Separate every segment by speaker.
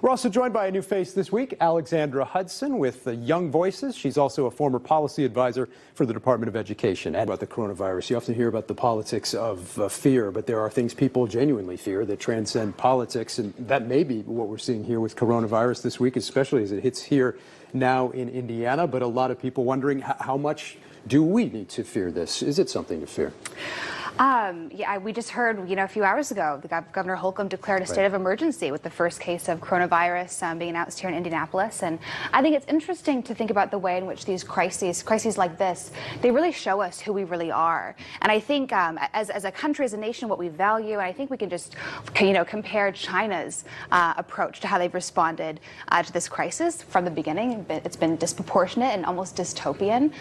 Speaker 1: We're also joined by a new face this week, Alexandra Hudson with Young Voices. She's also a former policy advisor for the Department of Education. And about the coronavirus, you often hear about the politics of fear, but there are things people genuinely fear that transcend politics, and that may be what we're seeing here with coronavirus this week, especially as it hits here now in Indiana. But a lot of people wondering, how much do we need to fear this? Is it something to fear?
Speaker 2: Yeah, we just heard, a few hours ago, Governor Holcomb declared a state of emergency with the first case of coronavirus being announced here in Indianapolis. And I think it's interesting to think about the way in which these crises like this, they really show us who we really are. And I think as a country, as a nation, what we value, and I think we can just, compare China's approach to how they've responded to this crisis from the beginning. It's been disproportionate and almost dystopian.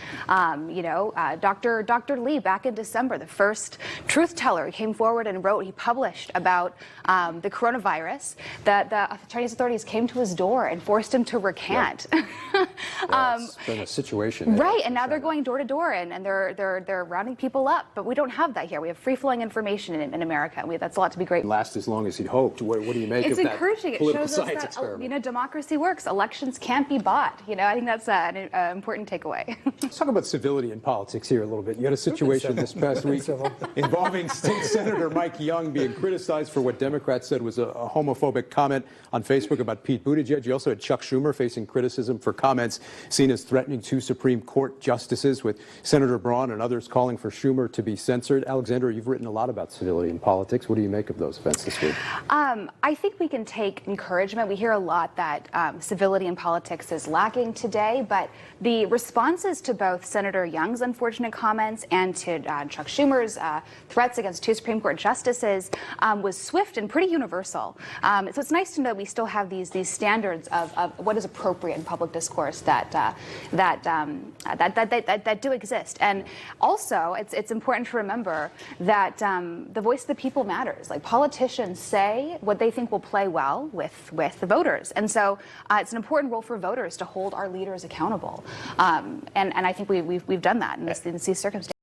Speaker 2: Dr. Li, back in December, the first truth teller, came forward and he published about the coronavirus, that the Chinese authorities came to his door and forced him to recant.
Speaker 1: It's been a situation.
Speaker 2: Right, and now they're going door to door and they're rounding people up, but we don't have that here. We have free-flowing information in America. That's a lot to be grateful.
Speaker 1: Last as long as he'd hoped. What do you make of that?
Speaker 2: It's encouraging. It shows us that democracy works. Elections can't be bought. I think that's an important takeaway.
Speaker 1: Let's talk about civility in politics here a little bit. You had a situation this past week involving State Senator Mike Young being criticized for what Democrats said was a homophobic comment on Facebook about Pete Buttigieg. You also had Chuck Schumer facing criticism for comments seen as threatening two Supreme Court justices, with Senator Braun and others calling for Schumer to be censored. Alexandra, you've written a lot about civility in politics. What do you make of those events this week?
Speaker 2: I think we can take encouragement. We hear a lot that civility in politics is lacking today, but the responses to both Senator Young's unfortunate comments and to Chuck Schumer's threats against two Supreme Court justices was swift and pretty universal. So it's nice to know that we still have these standards of what is appropriate in public discourse that do exist. And also, it's important to remember that the voice of the people matters. Like, politicians say what they think will play well with the voters, and so it's an important role for voters to hold our leaders accountable. And I think we've done that in these circumstances.